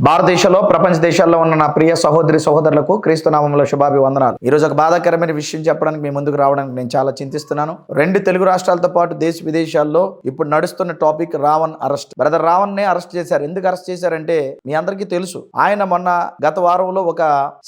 భారతదేశంలో ప్రపంచ దేశాల్లో ఉన్న నా ప్రియ సహోదరి సహోదరులకు క్రీస్తు నామములో శుభాభివందనాలు. ఈ రోజు ఒక బాధాకరమైన విషయం చెప్పడానికి మీ ముందుకు రావడానికి నేను చాలా చింతిస్తున్నాను. 2 తెలుగు రాష్ట్రాలతో పాటు దేశ విదేశాల్లో ఇప్పుడు నడుస్తున్న topic Ravan arrest. Brother Ravan ని అరెస్ట్ చేశారు. ఎందుకు అరెస్ట్ చేశారంటే మీ అందరికీ తెలుసు. ఆయన మొన్న గత వారంలో ఒక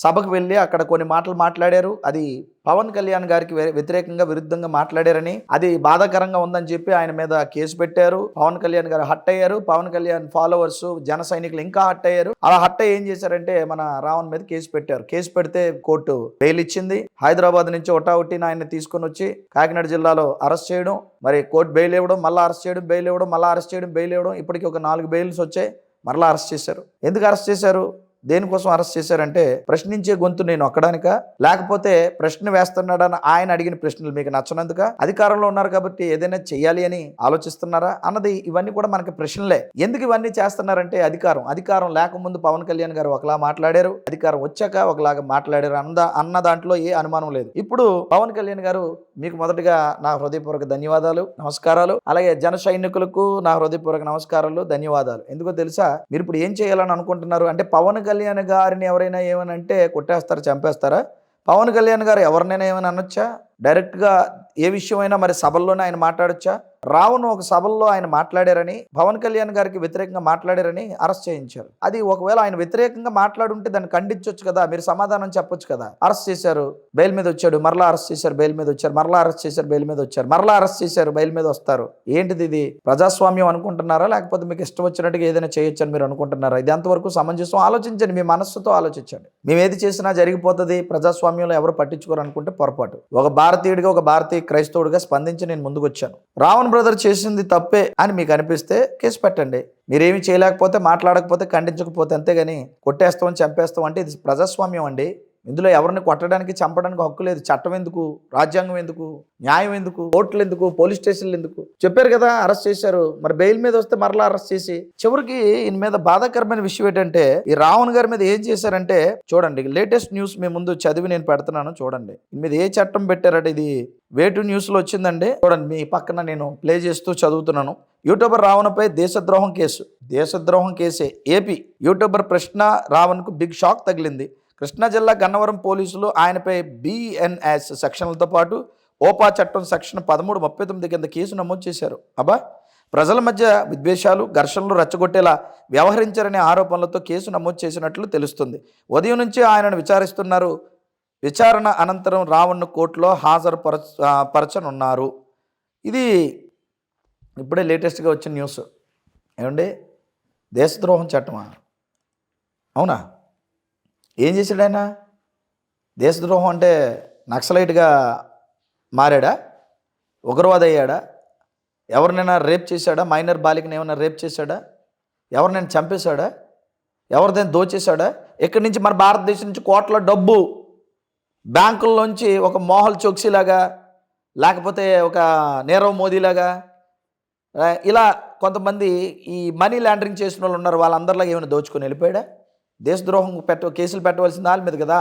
సభకు వెళ్ళి అక్కడ కొన్ని మాటలు మాట్లాడారు. అది పవన్ కళ్యాణ్ గారికి వ్యతిరేకంగా విరుద్ధంగా మాట్లాడారని, అది బాధాకరంగా ఉందని చెప్పి ఆయన మీద కేసు పెట్టారు. పవన్ కళ్యాణ్ గారు హట్ అయ్యారు. పవన్ కళ్యాణ్ ఫాలోవర్స్ జన సైనికులు ఇంకా హట్ అయ్యారు. అలా హట్ అయ్యి ఏం చేశారంటే మన రావణ్ మీద కేసు పెట్టారు. కేసు పెడితే కోర్టు బెయిల్ ఇచ్చింది. హైదరాబాద్ నుంచి ఒటావుటిన ఆయన తీసుకొని వచ్చి కాకినాడ జిల్లాలో అరెస్ట్ చేయడం, మరి కోర్టు బెయిల్ ఇవ్వడం, మళ్ళీ అరెస్ట్ చేయడం, బెయిల్ ఇవ్వడం, మళ్ళీ అరెస్ట్ చేయడం, బెయిల్ ఇవ్వడం. ఇప్పటికి ఒక 4 బెయిల్స్ వచ్చాయి. మరలా అరెస్ట్ చేశారు. ఎందుకు అరెస్ట్ చేశారు? దేనికోసం అరెస్ట్ చేశారంటే ప్రశ్నించే గొంతు నేను ఒక్కడానిక, లేకపోతే ప్రశ్న వేస్తున్నాడని ఆయన అడిగిన ప్రశ్నలు మీకు నచ్చనందుక, అధికారంలో ఉన్నారు కాబట్టి ఏదైనా చెయ్యాలి అని ఆలోచిస్తున్నారా అన్నది, ఇవన్నీ కూడా మనకి ప్రశ్నలే. ఎందుకు ఇవన్నీ చేస్తున్నారంటే అధికారం లేకముందు పవన్ కళ్యాణ్ గారు ఒకలా మాట్లాడారు, అధికారం వచ్చాక ఒకలాగా మాట్లాడారు అన్న దాంట్లో ఏ అనుమానం లేదు. ఇప్పుడు పవన్ కళ్యాణ్ గారు మీకు మొదటగా నా హృదయపూర్వక ధన్యవాదాలు, నమస్కారాలు. అలాగే జన సైనికులకు నా హృదయపూర్వక నమస్కారాలు, ధన్యవాదాలు. ఎందుకో తెలుసా, మీరు ఇప్పుడు ఏం చేయాలని అనుకుంటున్నారు అంటే, పవన్ కళ్యాణ్ గారిని ఎవరైనా ఏమని అంటే కొట్టేస్తారా, చంపేస్తారా? పవన్ కళ్యాణ్ గారు ఎవరినైనా ఏమని అనొచ్చా? డైరెక్ట్గా ఏ విషయమైనా మరి సభల్లోనే ఆయన మాట్లాడొచ్చా? రావణ్ ఒక సభల్లో ఆయన మాట్లాడారని, పవన్ కళ్యాణ్ గారికి వ్యతిరేకంగా మాట్లాడారని అరెస్ట్ చేయించారు. అది ఒకవేళ ఆయన వ్యతిరేకంగా మాట్లాడుంటే దాన్ని ఖండించవచ్చు కదా, మీరు సమాధానం చెప్పొచ్చు కదా. అరెస్ట్ చేశారు, బెయిల్ మీద వచ్చాడు, మరలా అరెస్ట్ చేశారు, బెయిల్ మీద వచ్చారు, మరలా అరెస్ట్ చేశారు, బెయిల్ మీద వచ్చారు, మరలా అరెస్ట్ చేశారు, బెయిల్ మీద వస్తారు. ఏంటిది ఇది? ప్రజాస్వామ్యం అనుకుంటున్నారా, లేకపోతే మీకు ఇష్టం వచ్చినట్టుగా ఏదైనా చేయొచ్చు అని మీరు అనుకుంటున్నారా? ఇది ఎంతవరకు సమంజసం? ఆలోచించండి, మీ మనస్సుతో ఆలోచించండి. మేము ఏది చేసినా జరిగిపోతుంది, ప్రజాస్వామ్యంలో ఎవరు పట్టించుకోరు అనుకుంటే పొరపాటు. ఒక భారతీయుడిగా, ఒక భారతీయ క్రైస్తవుడిగా స్పందించి నేను ముందుకు వచ్చాను. రావణ్ బ్రదర్ చేసింది తప్పే అని మీకు అనిపిస్తే కేసు పెట్టండి. మీరేమి చేయలేకపోతే, మాట్లాడకపోతే, ఖండించకపోతే, అంతేగాని కొట్టేస్తాం, చంపేస్తాం అంటే ఇది ప్రజాస్వామ్యం అండి. ఇందులో ఎవరిని కొట్టడానికి, చంపడానికి హక్కు లేదు. చట్టం ఎందుకు, రాజ్యాంగం ఎందుకు, న్యాయం ఎందుకు, కోర్టులు ఎందుకు, పోలీస్ స్టేషన్లు ఎందుకు? చెప్పారు కదా, అరెస్ట్ చేశారు. మరి బెయిల్ మీద వస్తే మరలా అరెస్ట్ చేసి, చివరికి ఈయన మీద బాధాకరమైన విషయం ఏంటంటే, ఈ రావణ్ గారి మీద ఏం చేశారంటే చూడండి, లేటెస్ట్ న్యూస్ మీ ముందు చదివి నేను పెడుతున్నాను చూడండి. ఈయన మీద ఏ చట్టం పెట్టారంటే, ఇది వేటు న్యూస్లో వచ్చిందండి. చూడండి, మీ పక్కన నేను ప్లే చేస్తూ చదువుతున్నాను. యూట్యూబర్ రావణ్పై దేశద్రోహం కేసే. ఏపీ యూట్యూబర్ కృష్ణ రావణ్కు బిగ్ షాక్ తగిలింది. కృష్ణా జిల్లా గన్నవరం పోలీసులు ఆయనపై బిఎన్ఎస్ సెక్షన్లతో పాటు ఓపా చట్టం సెక్షన్ 1339 కింద కేసు నమోదు చేశారు. ప్రజల మధ్య విద్వేషాలు, ఘర్షణలు రెచ్చగొట్టేలా వ్యవహరించారనే ఆరోపణలతో కేసు నమోదు చేసినట్లు తెలుస్తుంది. ఉదయం నుంచి ఆయనను విచారిస్తున్నారు. విచారణ అనంతరం రావణ్ను కోర్టులో పరచనున్నారు. ఇది ఇప్పుడే లేటెస్ట్గా వచ్చిన న్యూస్. ఏమండి, దేశద్రోహం చట్టమా? అవునా? ఏం చేశాడు ఆయన? దేశద్రోహం అంటే నక్సలైట్గా మారాడా? ఉగ్రవాద అయ్యాడా? ఎవరినైనా రేప్ చేశాడా? మైనర్ బాలికని ఏమైనా రేప్ చేశాడా? ఎవరినైనా చంపేశాడా? ఎవరిదైనా దోచేశాడా? ఇక్కడి నుంచి మన భారతదేశం నుంచి కోట్ల డబ్బు బ్యాంకుల్లోంచి ఒక మోహల్ చోక్సీలాగా, లేకపోతే ఒక నీరవ్ మోదీలాగా, ఇలా కొంతమంది ఈ మనీ లాండరింగ్ చేసిన వాళ్ళు ఉన్నారు. వాళ్ళందరిలాగా ఏమైనా దోచుకొని వెళ్ళిపోయాడా? దేశద్రోహం కేసులు పెట్టవలసిన వాళ్ళ మీద కదా.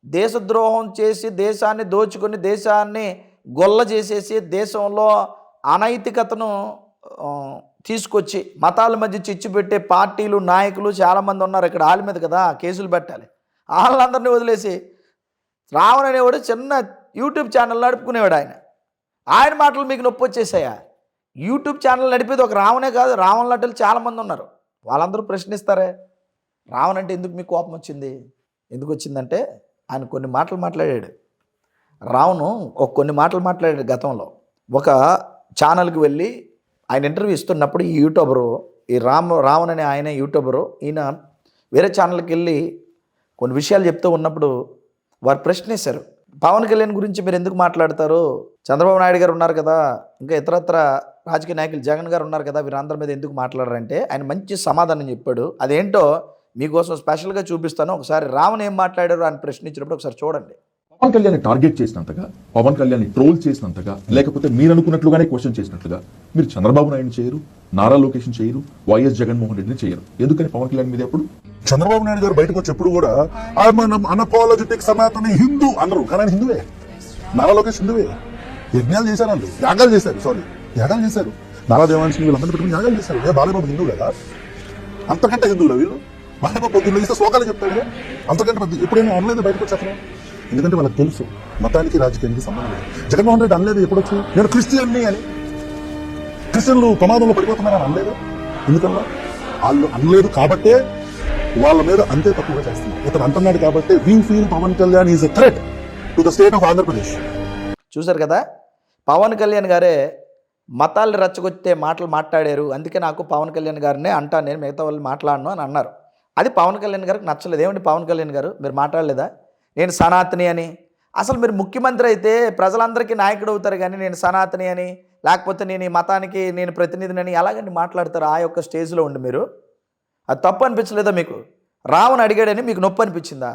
దేశద్రోహం చేసి, దేశాన్ని దోచుకొని, దేశాన్ని గొల్ల చేసేసి, దేశంలో అనైతికతను తీసుకొచ్చి మతాల మధ్య చిచ్చు పెట్టే పార్టీలు, నాయకులు చాలామంది ఉన్నారు ఇక్కడ. వాళ్ళ మీద కదా కేసులు పెట్టాలి. వాళ్ళందరినీ వదిలేసి రావణ్ అనేవాడు చిన్న యూట్యూబ్ ఛానల్ నడుపుకునేవాడు. ఆయన మాటలు మీకు నొప్పి వచ్చేసాయా? యూట్యూబ్ ఛానల్ నడిపేది ఒక రావణే కాదు, రావణ్ లాంటి చాలామంది ఉన్నారు. వాళ్ళందరూ ప్రశ్నిస్తారే, రావణ్ అంటే ఎందుకు మీకు కోపం వచ్చింది? ఎందుకు వచ్చిందంటే ఆయన కొన్ని మాటలు మాట్లాడాడు. రావణ్ కొన్ని మాటలు మాట్లాడాడు గతంలో. ఒక ఛానల్కి వెళ్ళి ఆయన ఇంటర్వ్యూ ఇస్తున్నప్పుడు ఈ యూట్యూబరు, ఈ రావణ్ అనే ఆయన యూట్యూబరు, ఈయన వేరే ఛానల్కి వెళ్ళి కొన్ని విషయాలు చెప్తూ ఉన్నప్పుడు వారు ప్రశ్నిస్తారు, పవన్ కళ్యాణ్ గురించి మీరు ఎందుకు మాట్లాడతారు? చంద్రబాబు నాయుడు గారు ఉన్నారు కదా, ఇంకా ఇతరత్ర రాజకీయ నాయకులు జగన్ గారు ఉన్నారు కదా, వీరందరి మీద ఎందుకు మాట్లాడారంటే ఆయన మంచి సమాధానం చెప్పాడు. అదేంటో మీకోసం స్పెషల్గా చూపిస్తాను. ఒకసారి రావణ్ ఏం మాట్లాడారు అని ప్రశ్నించినప్పుడు ఒకసారి చూడండి. పవన్ కళ్యాణ్ టార్గెట్ చేసినంతగా, పవన్ కళ్యాణ్ ట్రోల్ చేసినంతగా, లేకపోతే మీరు అనుకున్నట్లుగానే క్వశ్చన్ చేసినట్లుగా మీరు చంద్రబాబు నాయుడు చేయరు, నారా లోకేష్ చేయరు, వైఎస్ జగన్మోహన్ రెడ్డిని చేయరు. ఎందుకని పవన్ కళ్యాణ్ మీద ఎప్పుడు చంద్రబాబు నాయుడు గారు బయటకు వచ్చేప్పుడు కూడా అన్అపాలజెటిక్ సనాతన హిందూ అన్నారు. కానీ హిందువే. నారా లోకేష్ హిందువే. యజ్ఞాలు చేశారు, యాగాలు చేశారు. నారా దేవాంశ్ వీళ్ళందరూ పెట్టుకుని యాగాలు చేశారు. బాలబాబు హిందూ కదా, అంతకంటే హిందువులు వీళ్ళు. వాళ్ళ పొద్దున్న ఇస్తే శ్లోకాలు చెప్తాడు. అంతకంటే పెద్ద ఎప్పుడైనా అనలేదు బయటకు వచ్చాను. ఎందుకంటే వాళ్ళకి తెలుసు మతానికి రాజకీయానికి సంబంధం లేదు. జగన్మోహన్ రెడ్డి అనలేదు ఎప్పుడొచ్చు నేను క్రిస్టియన్ని అని. క్రిస్టియన్లు ప్రమాదంలో పడిపోతున్నారని అనలేదు. ఎందుకన్నా వాళ్ళు అనలేదు కాబట్టే వాళ్ళ మీద అంతే తక్కువగా చేస్తున్నారు. ఇతను అంటున్నాడు కాబట్టి we feel Pawan Kalyan is a threat to the state of Andhra Pradesh. చూశారు కదా, పవన్ కళ్యాణ్ గారే మతాలు రెచ్చగొట్టే మాటలు మాట్లాడారు, అందుకే నాకు పవన్ కళ్యాణ్ గారినే అంటాను, నేను మిగతా వాళ్ళు మాట్లాడను అని అన్నారు. అది పవన్ కళ్యాణ్ గారికి నచ్చలేదు. ఏమండి పవన్ కళ్యాణ్ గారు, మీరు మాట్లాడలేదా నేను సనాతని అని? అసలు మీరు ముఖ్యమంత్రి అయితే ప్రజలందరికీ నాయకుడు అవుతారు, కానీ నేను సనాతని అని లేకపోతే నేను ఈ మతానికి నేను ప్రతినిధిని ఎలాగండి మాట్లాడతారు ఆ యొక్క స్టేజ్లో ఉండి? మీరు అది తప్పు అనిపించలేదా మీకు? రావణ్ అడిగాడని మీకు నొప్పి అనిపించిందా?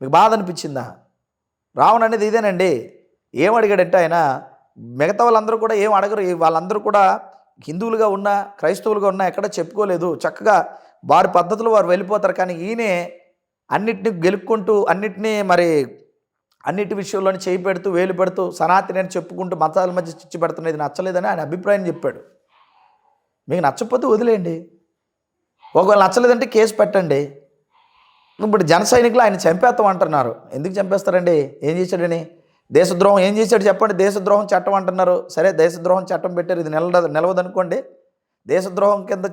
మీకు బాధ అనిపించిందా? రావణ్ అనేది ఇదేనండి. ఏం అడిగాడంటే ఆయన మిగతా వాళ్ళందరూ కూడా ఏం అడగరు, వాళ్ళందరూ కూడా హిందువులుగా ఉన్నా క్రైస్తవులుగా ఉన్నా ఎక్కడ చెప్పుకోలేదు, చక్కగా వారి పద్ధతులు వారు వెళ్ళిపోతారు. కానీ ఈయనే అన్నిటిని గెలుపుకుంటూ అన్నిటి విషయంలోనే చేయి పెడుతూ వేలు పెడుతూ సనాతని అని చెప్పుకుంటూ మతాల మధ్య చిచ్చు పెడుతున్నది నచ్చలేదని ఆయన అభిప్రాయం చెప్పాడు. మీకు నచ్చకపోతే వదిలేయండి, ఒకవేళ నచ్చలేదంటే కేసు పెట్టండి. ఇప్పుడు జన సైనికులు ఆయన చంపేస్తాం అంటున్నారు. ఎందుకు చంపేస్తారండి? ఏం చేశాడని? దేశద్రోహం ఏం చేశాడు చెప్పండి? దేశద్రోహం చట్టం అంటున్నారు. సరే, దేశద్రోహం చట్టం పెట్టారు, ఇది నిలవదనుకోండి. దేశద్రోహం కింద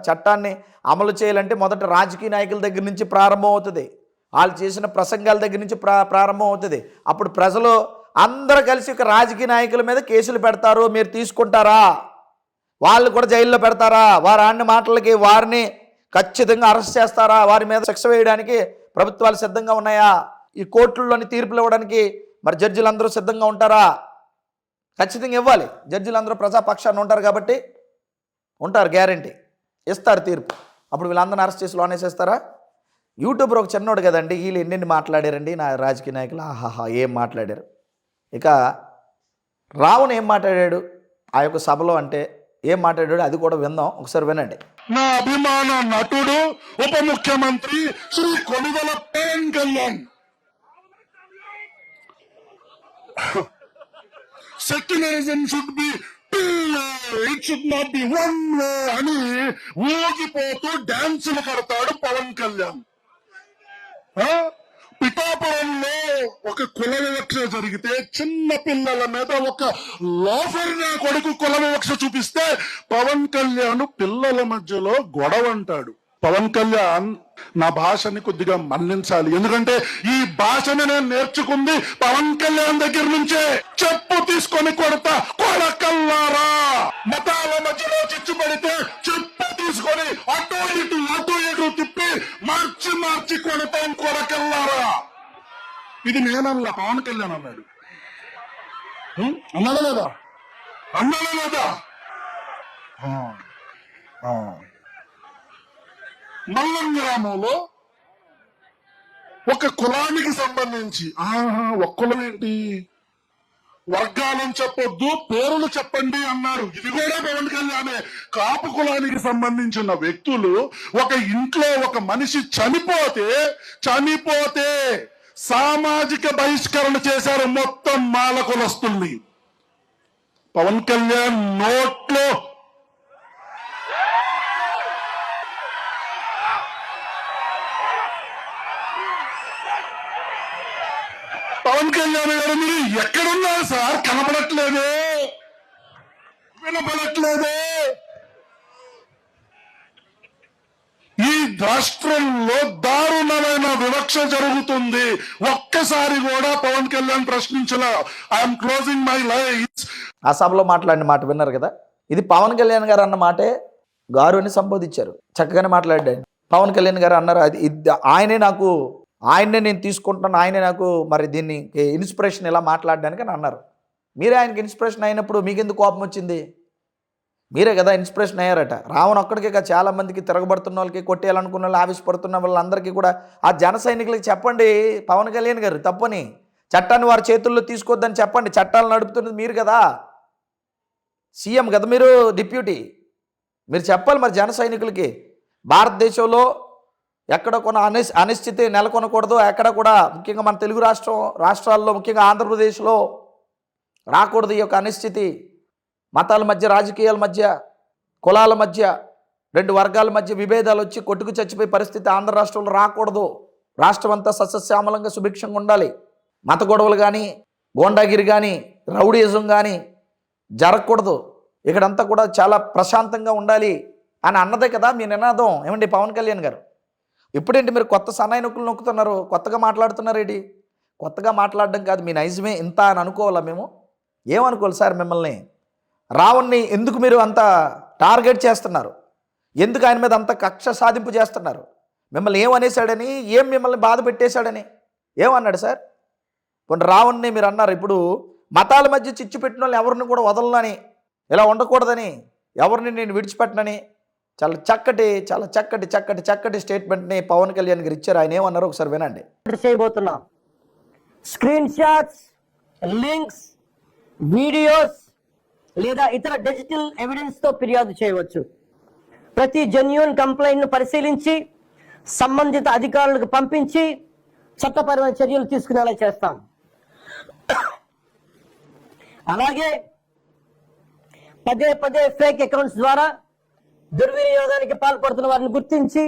చట్టాన్ని అమలు చేయాలంటే మొదట రాజకీయ నాయకుల దగ్గర నుంచి ప్రారంభం అవుతుంది. వాళ్ళు చేసిన ప్రసంగాల దగ్గర నుంచి ప్రారంభం అవుతుంది. అప్పుడు ప్రజలు అందరూ కలిసి ఒక రాజకీయ నాయకుల మీద కేసులు పెడతారు. మీరు తీసుకుంటారా? వాళ్ళు కూడా జైల్లో పెడతారా? వారు ఆడిన మాటలకి వారిని ఖచ్చితంగా అరెస్ట్ చేస్తారా? వారి మీద శిక్ష వేయడానికి ప్రభుత్వాలు సిద్ధంగా ఉన్నాయా? ఈ కోర్టుల్లోని తీర్పులు ఇవ్వడానికి మరి జడ్జిలు అందరూ సిద్ధంగా ఉంటారా? ఖచ్చితంగా ఇవ్వాలి. జడ్జిలు అందరూ ప్రజాపక్షాన్ని ఉంటారు కాబట్టి ఉంటారు, గ్యారంటీ ఇస్తారు తీర్పు. అప్పుడు వీళ్ళందరినీ అరెస్ట్ చేసి లోనేసేస్తారా? యూట్యూబర్ ఒక చిన్నోడు కదండి, వీళ్ళు ఎన్నెన్ని మాట్లాడారండి నా రాజకీయ నాయకులు, ఆహాహా ఏం మాట్లాడారు. ఇక రావణ్ ఏం మాట్లాడాడు ఆ యొక్క సభలో అంటే ఏం మాట్లాడాడు అది కూడా విందాం, ఒకసారి వినండి. నా అభిమాన నటుడు ఉప ముఖ్యమంత్రి Shri Konidela Pawan Kalyan secularism should be it should not be one way అని ఊగిపోతూ డాన్సులు కడతాడు పవన్ కళ్యాణ్. పిఠాపురంలో ఒక కుల వివక్ష జరిగితే చిన్న పిల్లల మీద ఒక లోఫర్ నా కొడుకు కుల వివక్ష చూపిస్తే పవన్ కళ్యాణ్ పిల్లల మధ్యలో గొడవ అంటాడు. పవన్ కళ్యాణ్ నా భాషని కొద్దిగా మన్నించాలి, ఎందుకంటే ఈ భాషని నేను నేర్చుకుంది పవన్ కళ్యాణ్ దగ్గర నుంచే. చెప్పు తీసుకొని కొడతా కొడకల్లారా, మతాల మధ్యలో చిచ్చు పడితే చెప్పు తీసుకొని అటు ఇటు తిప్పి మార్చి కొడతాం కొడకల్లారా. ఇది నేనల్లా, పవన్ కళ్యాణ్ అన్నాడు. అన్నాడా లేదా? మల్లం గ్రామంలో ఒక కులానికి సంబంధించి ఒక కులం ఏంటి, వర్గాలను చెప్పొద్దు పేర్లు చెప్పండి అన్నారు. ఇది కూడా పవన్ కళ్యాణే. కాపు కులానికి సంబంధించిన వ్యక్తులు ఒక ఇంట్లో ఒక మనిషి చనిపోతే సామాజిక బహిష్కరణ చేశారు మొత్తం మాల కులస్తుల్ని. పవన్ కళ్యాణ్ నోట్లో పవన్ కళ్యాణ్ గారు మీరు ఎక్కడున్నారు సార్? కనపడట్లేదే, వినపడట్లేదే. ఈ రాష్ట్రంలో దారుణమైన వివక్ష జరుగుతుంది. ఒక్కసారి కూడా పవన్ కళ్యాణ్ ప్రశ్నించలా. I'm closing my life. ఆ సభలో మాట్లాడిన మాట విన్నారు కదా, ఇది పవన్ కళ్యాణ్ గారు అన్న మాటే గారు అని సంబోధించారు. చక్కగానే మాట్లాడాడు. పవన్ కళ్యాణ్ గారు అన్నారు ఆయన్నే నేను తీసుకుంటున్నాను, ఆయనే నాకు మరి దీన్ని ఇన్స్పిరేషన్ ఇలా మాట్లాడడానికి అని అన్నారు. మీరే ఆయనకి ఇన్స్పిరేషన్ అయినప్పుడు మీకెందుకు కోపం వచ్చింది? మీరే కదా ఇన్స్పిరేషన్ అయ్యారట. రావణ్ ఒక్కడికే కదా, చాలా మందికి తిరగబడుతున్న వాళ్ళకి, కొట్టేయాలనుకున్న వాళ్ళు, ఆవేశపడుతున్న వాళ్ళందరికీ కూడా ఆ జన సైనికులకి చెప్పండి పవన్ కళ్యాణ్ గారు తప్పని, చట్టాన్ని వారి చేతుల్లో తీసుకోవద్దని చెప్పండి. చట్టాలు నడుపుతున్నది మీరు కదా, సీఎం కదా మీరు, డిప్యూటీ, మీరు చెప్పాలి మరి జన సైనికులకి. భారతదేశంలో ఎక్కడ కొన్న అనిశ్చితి నెలకొనకూడదు, ఎక్కడ కూడా ముఖ్యంగా మన తెలుగు రాష్ట్రాల్లో ముఖ్యంగా ఆంధ్రప్రదేశ్లో రాకూడదు ఈ యొక్క అనిశ్చితి. మతాల మధ్య, రాజకీయాల మధ్య, కులాల మధ్య రెండు వర్గాల మధ్య విభేదాలు వచ్చి కొట్టుకు చచ్చిపోయే పరిస్థితి ఆంధ్ర రాష్ట్రంలో రాకూడదు. రాష్ట్రం అంతా సస్యశ్యామలంగా సుభిక్షంగా ఉండాలి. మత గొడవలు కానీ, గోండాగిరి కానీ, రౌడీయిజం కానీ జరగకూడదు. ఇక్కడంతా కూడా చాలా ప్రశాంతంగా ఉండాలి అని అన్నదే కదా మీ నినాదం. ఏమండి పవన్ కళ్యాణ్ గారు, ఇప్పుడేంటి మీరు కొత్త సన్నాయి నొక్కులు నొక్కుతున్నారు, కొత్తగా మాట్లాడుతున్నారు ఏంటి? కొత్తగా మాట్లాడడం కాదు, మీ నైజమే ఇంత అని అనుకోవాలా? మేము ఏమనుకోవాలి సార్? మిమ్మల్ని రావణ్ణి ఎందుకు మీరు అంత టార్గెట్ చేస్తున్నారు? ఎందుకు ఆయన మీద అంత కక్ష సాధింపు చేస్తున్నారు? మిమ్మల్ని ఏమనేశాడని, మిమ్మల్ని బాధ పెట్టేశాడని ఏమన్నాడు సార్? కొన్ని రావణ్ణి మీరు అన్నారు. ఇప్పుడు మతాల మధ్య చిచ్చు పెట్టిన వాళ్ళు ఎవరిని కూడా వదలనని, ఇలా ఉండకూడదని, ఎవరిని నేను విడిచిపెట్టనని చాలా చక్కటి స్టేట్మెంట్ని పవన్ కళ్యాణ్ గారు ఇచ్చారు. ఆయన ఏమన్నారు ఒకసారి వినండి. చేయబోతున్నాం. స్క్రీన్ షాట్స్, లింక్స్, వీడియోస్ లేదా ఇతర డిజిటల్ ఎవిడెన్స్ తో ఫిర్యాదు చేయవచ్చు. ప్రతి జెన్యూన్ కంప్లైంట్ ను పరిశీలించి సంబంధిత అధికారులకు పంపించి చట్టపరమైన చర్యలు తీసుకునేలా చేస్తాం. అలాగే పదే ఫేక్ అకౌంట్స్ ద్వారా దుర్వినియోగానికి పాల్పడుతున్న వారిని గుర్తించి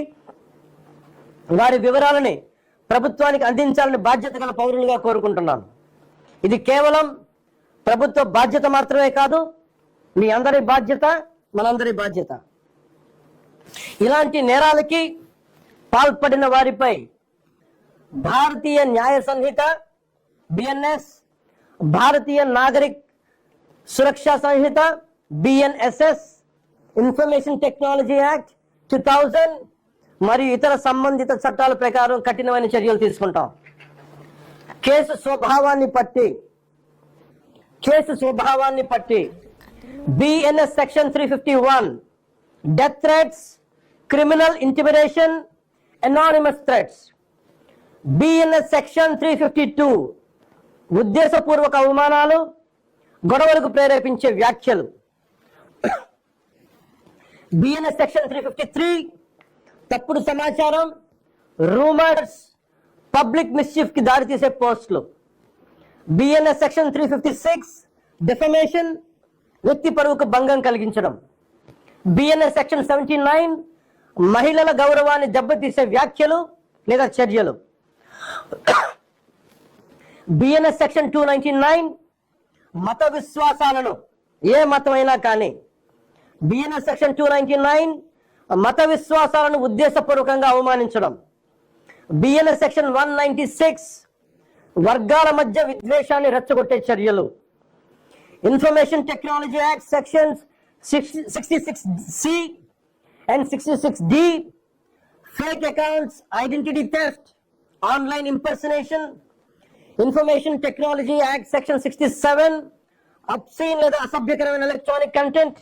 వారి వివరాలని ప్రభుత్వానికి అందించాలని బాధ్యత గల పౌరులుగా కోరుకుంటున్నాను. ఇది కేవలం ప్రభుత్వ బాధ్యత మాత్రమే కాదు, మీ అందరి బాధ్యత, మనందరి బాధ్యత. ఇలాంటి నేరాలకి పాల్పడిన వారిపై భారతీయ న్యాయ సంహిత BNS, భారతీయ నాగరిక్ సురక్షా సంహిత BNSS, ఇన్ఫర్మేషన్ టెక్నాలజీ యాక్ట్ 2000 మరియు ఇతర సంబంధిత చట్టాల ప్రకారం కఠినమైన చర్యలు తీసుకుంటాం. కేసు స్వభావాన్ని బట్టి BNS section 351 death threats, criminal intimidation, anonymous threats. BNS section 352 ఉద్దేశపూర్వక అవమానాలు, గొడవలకు ప్రేరేపించే వ్యాఖ్యలు. BNS సెక్షన్ 353 తప్పుడు సమాచారం, రూమర్స్, పబ్లిక్ మిస్చీఫ్ కి దారితీసే పోస్టులు. BNS సెక్షన్ 356 డిఫమేషన్, వ్యక్తి పరువుకు భంగం కలిగించడం. BNS సెక్షన్ 79 మహిళల గౌరవాన్ని దెబ్బతీసే వ్యాఖ్యలు లేదా చర్యలు. BNS సెక్షన్ 299 మత విశ్వాసాలను, ఏ మతమైనా కానీ, BNS సెక్షన్ 299 మత విశ్వాసాలను ఉద్దేశపూర్వకంగా అవమానించడం. BNS సెక్షన్ 196 వర్గాల మధ్య విద్వేషాన్ని రెచ్చగొట్టే చర్యలు. Information technology act sections 66C and 66D fake accounts, identity theft, online impersonation. Information technology act section 67 obscene లేదా అసభ్యకరమైన ఎలక్ట్రానిక్ కంటెంట్.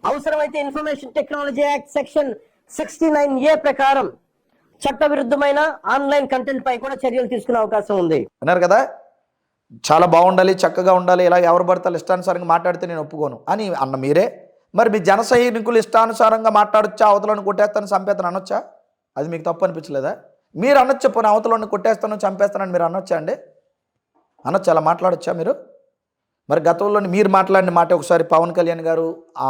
అవసరమైతే information technology act section 69A ప్రకారం చట్టవిరుద్ధమైన ఆన్లైన్ కంటెంట్ పై కూడా చర్యలు తీసుకునే అవకాశం ఉంది. అన్నారు కదా, చాలా బాగుండాలి, చక్కగా ఉండాలి, ఇలా ఎవరు పడతారు ఇష్టానుసారంగా మాట్లాడితే నేను ఒప్పుకోను అని అన్న మీరే, మరి మీ జన సైనికులు ఇష్టానుసారంగా మాట్లాడొచ్చా, అవతలను కొట్టేస్తాను చంపేస్తాను అనొచ్చా? అది మీకు తప్పు అనిపించలేదా? మీరు అనొచ్చా, పోనీ అవతలను కొట్టేస్తాను చంపేస్తానని మీరు అనొచ్చా అండి? అనొచ్చా? అలా మాట్లాడొచ్చా మీరు? మరి గతంలో మీరు మాట్లాడిన మాట ఒకసారి పవన్ కళ్యాణ్ గారు,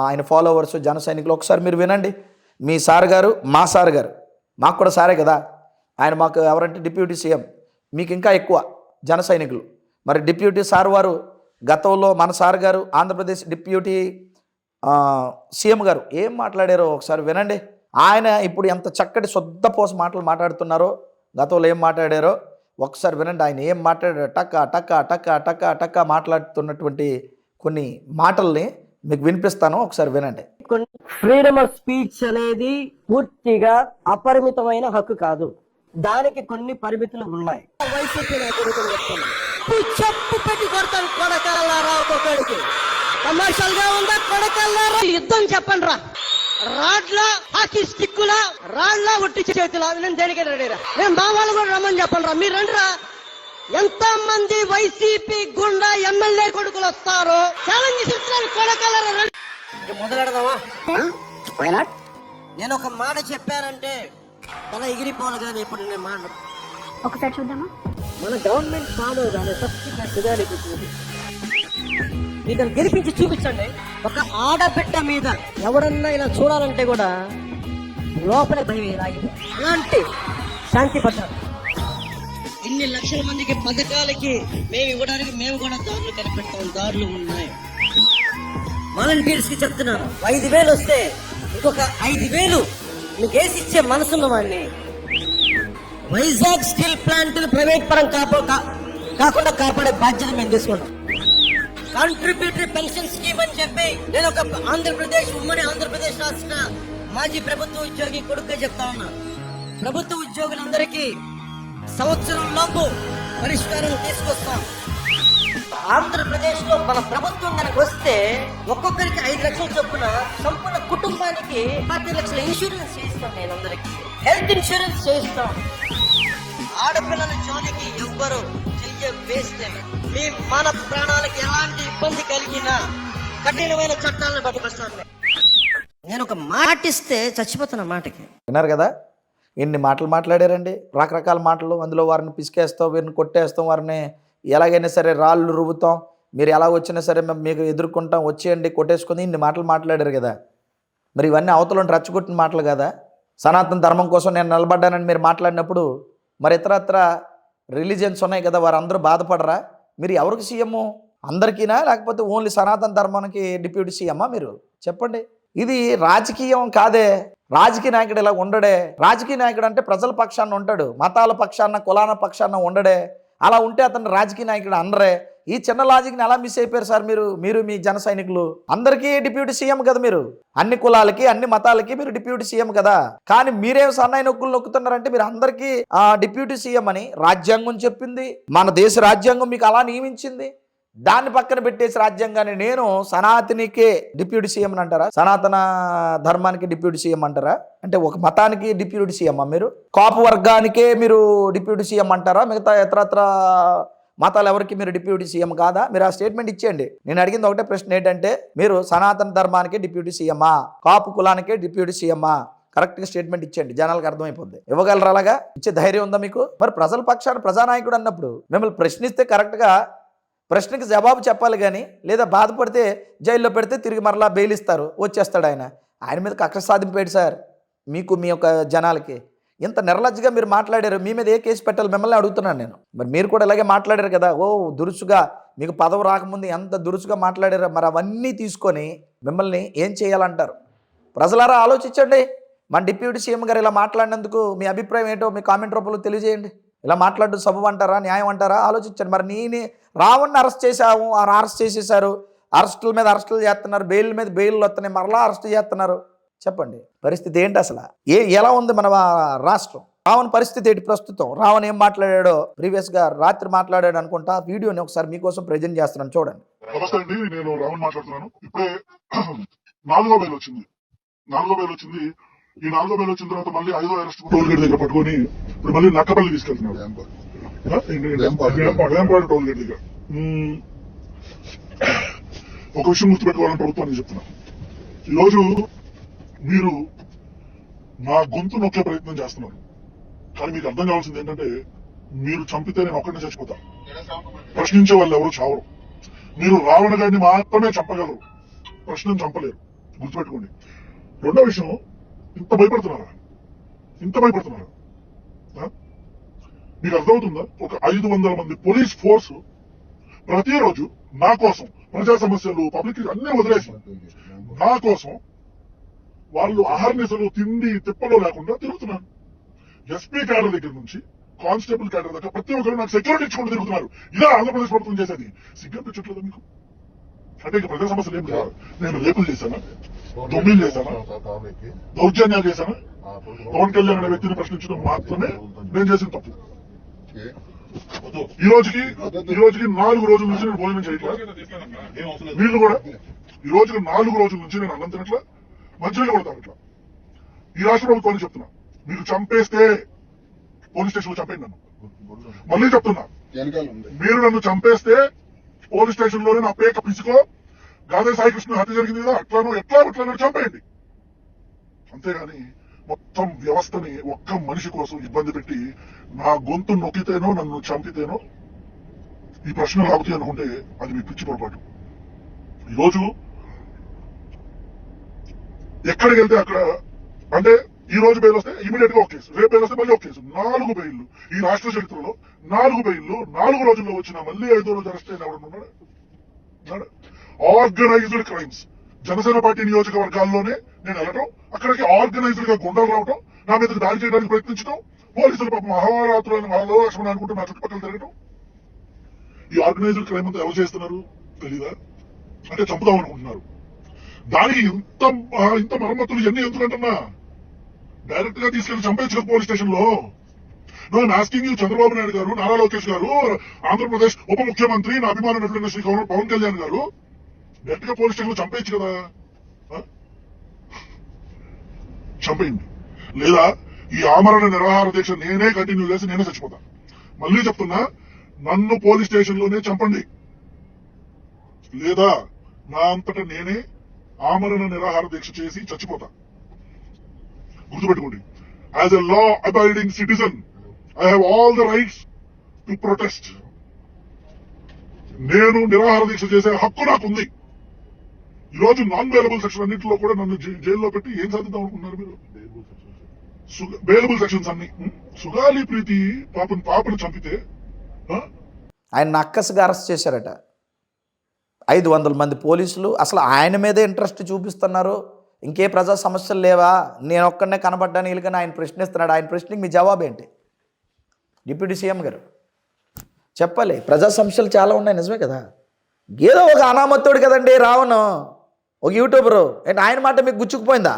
ఆయన ఫాలోవర్స్, జన సైనికులు ఒకసారి మీరు వినండి. మీ సార్ గారు, మా సార్ గారు, మాకు కూడా సారే కదా, ఆయన మాకు ఎవరంటే డిప్యూటీ సీఎం, మీకు ఇంకా ఎక్కువ జన సైనికులు. మరి డిప్యూటీ సార్ వారు గతంలో మన సార్ గారు ఆంధ్రప్రదేశ్ డిప్యూటీ సీఎం గారు ఏం మాట్లాడారో ఒకసారి వినండి. ఆయన ఇప్పుడు ఎంత చక్కటి శుద్ధపోస మాటలు మాట్లాడుతున్నారో, గతంలో ఏం మాట్లాడారో ఒకసారి వినండి. ఆయన ఏం మాట్లాడారు, టక్క మాట్లాడుతున్నటువంటి కొన్ని మాటల్ని మీకు వినిపిస్తాను, ఒకసారి వినండి. ఫ్రీడమ్ ఆఫ్ స్పీచ్ అనేది పూర్తిగా అపరిమితమైన హక్కు కాదు, దానికి కొన్ని పరిమితులు ఉన్నాయి. చెప్పు పెట్టి కొడతాను కొడకల్లారా, ఒక్కొక్కడికి కమర్షియల్ గా ఉందా కొడకల్లారా, యుద్ధం చెప్పండి రా, రాడ్ల హాకీ స్టిక్కుల రాళ్ల ఒట్టి చేతుల నేను దేనికి రెడీరా, నేను మా వాళ్ళు కూడా రమ్మని చెప్పండి రా, మీరు రండిరా. ఎంత మంది వైసీపీ గుండా ఎమ్మెల్యే కొడుకులు వస్తారో ఛాలెంజ్ చేస్తున్నారు కొడకల్లారా. మొదలెడదామా? నేను ఒక మాట చెప్పానంటే తల ఎగిరిపోవాలి కానీ ఇప్పుడు నేను మాట ఒకసారి చూద్దామా? మన గవర్నమెంట్ ఫామ్ కానీ సబ్సిడీ ఇతను గెలిపించి చూపించండి. ఒక ఆడబిడ్డ మీద ఎవడన్నా ఇలా చూడాలంటే కూడా లోపల భయం రాగి అలాంటి శాంతి పడ్డారు. ఇన్ని లక్షల మందికి పథకాలకి మేము ఇవ్వడానికి మేము కూడా దారులు కనిపెడతాం. దారులు ఉన్నాయి. వాలంటీర్స్ కి చెప్తున్నాను, 5,000 వస్తే ఇంకొక 5,000 మీకు వేసి ఇచ్చే మనసున్న వాడిని. వైజాగ్ స్టీల్ ప్లాంట్ ప్రైవేట్ పరం కాకుండా కాపాడే బాధ్యత మేము తీసుకుంటాం. కాంట్రిబ్యూటరీ పెన్షన్ స్కీమ్ అని చెప్పి నేను ఒక ఉమ్మడి ఆంధ్రప్రదేశ్ రాష్ట్ర మాజీ ప్రభుత్వ ఉద్యోగి కొడుకుగా చెప్తా ఉన్నా. ప్రభుత్వ ఉద్యోగులందరికీ సంవత్సరం లోపు పరిష్కారం తీసుకొస్తాం. ఆంధ్రప్రదేశ్ లో మన ప్రభుత్వం కనుక వస్తే ఒక్కొక్కరికి 5 లక్షల చొప్పున సంపూర్ణ కుటుంబానికి 10 లక్షల ఇన్సూరెన్స్ చేయిస్తాం. నేను అందరికి హెల్త్ ఇన్సూరెన్స్ చేయిస్తాం. ఆడపిల్లల జోలికి ఎవ్వరు చెయ్య వేస్తే మీ మన ప్రాణాలకు ఎలాంటి ఇబ్బంది కలిగినా కఠినమైన చట్టాలను పట్టుకొస్తాను. నేను ఒక మాట ఇస్తే చచ్చిపోతున్న మాటకి. విన్నారు కదా, ఎన్ని మాటలు మాట్లాడారండి, రకరకాల మాటలు. అందులో వారిని పిసికేస్తాం, వీరిని కొట్టేస్తాం, వారిని ఎలాగైనా సరే రాళ్ళు రువ్వుతాం, మీరు ఎలా వచ్చినా సరే మేము మీకు ఎదుర్కొంటాం, వచ్చేయండి కొట్టేసుకొని ఇన్ని మాటలు మాట్లాడారు కదా. మరి ఇవన్నీ అవతలని రచ్చగొట్టిన మాటలు కదా. సనాతన ధర్మం కోసం నేను నిలబడ్డానని మీరు మాట్లాడినప్పుడు మరి ఇతరత్ర రిలీజియన్స్ ఉన్నాయి కదా, వారందరూ బాధపడరా? మీరు ఎవరికి సీఎం? అందరికీనా, లేకపోతే ఓన్లీ సనాతన ధర్మానికి డిప్యూటీ సీఎమ్మా? మీరు చెప్పండి. ఇది రాజకీయం కాదే. రాజకీయ నాయకుడు ఇలా ఉండడే. రాజకీయ నాయకుడు అంటే ప్రజల పక్షాన ఉంటాడు, మతాల పక్షాన కులాల పక్షాన ఉండడే. అలా ఉంటే అతను రాజకీయ నాయకుడు అనరే. ఈ చిన్న లాజిక్ని ఎలా మిస్ అయిపోయారు సార్ మీరు మీ జన సైనికులు? అందరికీ డిప్యూటీ సీఎం కదా మీరు, అన్ని కులాలకి అన్ని మతాలకి మీరు డిప్యూటీ సీఎం కదా. కానీ మీరేం సన్నాయి నొక్కులు నొక్కుతున్నారంటే మీరు అందరికీ డిప్యూటీ సీఎం అని రాజ్యాంగం చెప్పింది, మన దేశ రాజ్యాంగం మీకు అలా నియమించింది. దాన్ని పక్కన పెట్టేసి రాజ్యాంగాన్ని నేను సనాతనికే డిప్యూటీ సీఎం అని అంటారా? సనాతన ధర్మానికి డిప్యూటీ సీఎం అంటారా? అంటే ఒక మతానికి డిప్యూటీ సీఎం మీరు? కాపు వర్గానికే మీరు డిప్యూటీ సీఎం అంటారా? మిగతా ఇతరత్ర మతాలు ఎవరికి మీరు డిప్యూటీ సీఎం కాదా? మీరు ఆ స్టేట్మెంట్ ఇచ్చేయండి. నేను అడిగింది ఒకటే ప్రశ్న, ఏంటంటే మీరు సనాతన ధర్మానికి డిప్యూటీ సీఎమ్మా, కాపు కులానికే డిప్యూటీ సీఎమ్మా? కరెక్ట్గా స్టేట్మెంట్ ఇచ్చేయండి, జనాలకు అర్థమైపోద్ది. ఇవ్వగలరా? అలాగా ఇచ్చే ధైర్యం ఉందా మీకు? మరి ప్రజల పక్షాన ప్రజానాయకుడు అన్నప్పుడు మిమ్మల్ని ప్రశ్నిస్తే కరెక్ట్గా ప్రశ్నకి జవాబు చెప్పాలి. కానీ లేదా బాధపడితే జైల్లో పెడితే తిరిగి మరలా బెయిల్ ఇస్తారు, వచ్చేస్తాడు ఆయన మీద కక్ష సాధింపాడు సార్. మీకు మీ యొక్క జనాలకి ఇంత నిర్లజ్జగా మీరు మాట్లాడారు. మీ మీద ఏ కేసు పెట్టాలి మిమ్మల్ని అడుగుతున్నాను నేను. మరి మీరు కూడా ఇలాగే మాట్లాడారు కదా, ఓ దురుసుగా, మీకు పదవి రాకముందు ఎంత దురుసుగా మాట్లాడారో. మరి అవన్నీ తీసుకొని మిమ్మల్ని ఏం చేయాలంటారు? ప్రజలారా ఆలోచించండి. మన డిప్యూటీ సీఎం గారు ఇలా మాట్లాడినందుకు మీ అభిప్రాయం ఏంటో మీ కామెంట్ రూపంలో తెలియజేయండి. ఇలా మాట్లాడడం సబబు అంటారా, న్యాయం అంటారా? ఆలోచించండి. మరి రావణ్ణి అరెస్ట్ చేశాము, అరెస్ట్ చేసేసారు, అరెస్టుల మీద అరెస్టులు చేస్తున్నారు, బెయిల్ మీద బెయిల్ వస్తున్నాయి, మరలా అరెస్ట్ చేస్తున్నారు. చెప్పండి పరిస్థితి ఏంటి అసలు? ఎలా ఉంది మన రాష్ట్రం? రావణ్ పరిస్థితి ఏంటి ప్రస్తుతం? రావణ్ ఏం మాట్లాడాడో ప్రీవియస్గా రాత్రి మాట్లాడాడు అనుకుంటా. వీడియోని ఒకసారి మీకోసం ప్రజెంట్ చేస్తున్నాను, చూడండి. నమస్తే అండి, నేను రావణ్ మాట్లాడుతున్నాను. ఇప్పుడే 4వ బెయిల్ వచ్చింది. ఈ 4వ బెయిల్ వచ్చిన తర్వాత మళ్ళీ 5వ అరెస్ట్ టోల్ గేట్ దగ్గర పట్టుకొని ఇప్పుడు మళ్ళీ నక్కపల్లి తీసుకెళ్తున్నాడు. టోల్ గేట్ దగ్గర ఒక విషయం గుర్తుపెట్టుకోవాలని ప్రభుత్వానికి చెప్తున్నా. ఈరోజు మీరు నా గొంతు నొక్కే ప్రయత్నం చేస్తున్నారు. కానీ మీకు అర్థం కావాల్సింది ఏంటంటే, మీరు చంపితే నేను ఒక్కడిని చచ్చిపోతా. ప్రశ్నించే వాళ్ళు ఎవరు చావరు. మీరు రావణ గారిని మాత్రమే చంపగలరు, ప్రశ్నను చంపలేరు. గుర్తుపెట్టుకోండి. రెండో విషయం, ఇంత భయపడుతున్నారా? మీకు అర్థమవుతుందా? ఒక 500 మంది పోలీస్ ఫోర్స్ ప్రతిరోజు నా కోసం ప్రజా సమస్యలు పబ్లిక్ అన్ని వదిలేసి నా కోసం వాళ్ళు ఆహార్నిసలు తిండి తిప్పలో లేకుండా తిరుగుతున్నారు. ఎస్పీ క్యాడర్ దగ్గర నుంచి కానిస్టేబుల్ క్యాడర్ దాకా ప్రతి ఒక్కరు నాకు సెక్యూరిటీ ఇచ్చుకుంటూ తిరుగుతున్నారు. ఇలా ఆంధ్రప్రదేశ్ ప్రభుత్వం చేసేది సిగ్గనిపించట్లేదా మీకు? అంటే ఇక ప్రజా సమస్యలు ఏం కాదు. నేను రేపులు చేశానా, దొంగలు చేశానా, దౌర్జన్యాలు చేశానా? పవన్ కళ్యాణ్ అనే వ్యక్తిని ప్రశ్నించడం మాత్రమే నేను చేసిన తప్పు. ఈ రోజుకి 4 రోజుల నుంచి నేను భోజనం చేయట్లేదు. వీళ్ళు కూడా ఈ రోజుకి 4 రోజుల నుంచి నేను అన్నం తినట్లా, మంచినీళ్ళు కూడా తాగట్లా. ఈ రాష్ట్ర ప్రభుత్వాన్ని చెప్తున్నా, మీరు చంపేస్తే పోలీస్ స్టేషన్ లో చంపేయండి నన్ను. మళ్ళీ చెప్తున్నా, మీరు నన్ను చంపేస్తే పోలీస్ స్టేషన్ లోనే నా పేక పిసుకో, గాదే సాయికృష్ణ హత్య జరిగింది కదా, ఎట్లా చంపేయండి. అంతేగాని మొత్తం వ్యవస్థని ఒక్క మనిషి కోసం ఇబ్బంది పెట్టి నా గొంతు నొక్కితేనో నన్ను చంపితేనో ఈ ప్రశ్న లాగుతాయి అనుకుంటే అది మీ పిచ్చి పొరపాటు. ఈరోజు ఎక్కడికి వెళ్తే అక్కడ అంటే ఈ రోజు బెయిల్ వస్తే ఇమీడియట్ గా ఒక కేసు, రేపు బెయిల్ వస్తే మళ్ళీ ఒక కేసు. 4 బెయిల్లు ఈ రాష్ట్ర చరిత్రలో 4 బెయిల్లు 4 రోజుల్లో వచ్చిన మళ్ళీ 5వ రోజు అరెస్ట్ అయిన ఎవడన్నాడు? Organised crimes. జనసేన పార్టీ నియోజకవర్గాల్లోనే నేను వెళ్ళటం, అక్కడికి ఆర్గనైజ్డ్ గా గుండాలు రావటం, నా మీదకి దాడి చేయడానికి ప్రయత్నించడం, పోలీసులు పాపం మహారాత్రులను మహాలక్ష్మణ అనుకుంటూ నా చుట్టుపక్కల తిరగటం. ఈ ఆర్గనైజ్డ్ క్రైమ్ అంతా ఎవరు చేస్తున్నారు తెలీదా? అంటే చంపుదాం అనుకుంటున్నారు. దానికి ఇంత మరమ్మతులు ఎన్ని ఎందుకంటున్నా డైరెక్ట్ గా తీసుకెళ్లి చంపేచ్చు కదా పోలీస్ స్టేషన్ లో. No asking you, Chandrababu Naidu గారు, నారా లోకేష్ గారు, ఆంధ్రప్రదేశ్ ఉప ముఖ్యమంత్రి, నా అభిమాన నటుడైన శ్రీ పవన్ కళ్యాణ్ గారు డైరెక్ట్ గా పోలీస్ స్టేషన్ లో చంపేయచ్చు కదా. చంపేయండి. లేదా ఈ ఆమరణ నిరాహార దీక్ష నేనే కంటిన్యూ చేసి నేనే చచ్చిపోతా. మళ్ళీ చెప్తున్నా, నన్ను పోలీస్ స్టేషన్ లోనే చంపండి, లేదా నా అంతటా నేనే ఆమరణ నిరాహార దీక్ష చేసి చచ్చిపోతా. గుర్తుపెట్టుకోండి, as a law abiding citizen I have all the rights to protest. నేను నిరాహార దీక్ష చేసే హక్కు నాకుంది. ఈరోజు నాన్ బెయిలబుల్ సెక్షన్ అన్నింటిలో కూడా నన్ను జైల్లో పెట్టి ఏం సాధిద్దాం అనుకున్నారు మీరు? బెయిలబుల్ సెక్షన్స్ అన్ని. సుగాలి ప్రీతి పాపను చంపితే ఆయన నక్కసగా అరెస్ట్ చేశారట. 500 మంది పోలీసులు అసలు ఆయన మీదే ఇంట్రెస్ట్ చూపిస్తున్నారు. ఇంకే ప్రజా సమస్యలు లేవా, నేను ఒక్కడనే కనబడ్డాను వీళ్ళకని ఆయన ప్రశ్నిస్తున్నాడు. ఆయన ప్రశ్నకి మీ జవాబు ఏంటి? డిప్యూటీ సీఎం గారు చెప్పాలి. ప్రజా సమస్యలు చాలా ఉన్నాయి, నిజమే కదా. ఏదో ఒక అనామత్తుడు కదండి రావణ్, ఒక యూట్యూబరు, ఏంటి ఆయన మాట మీకు గుచ్చుకుపోయిందా?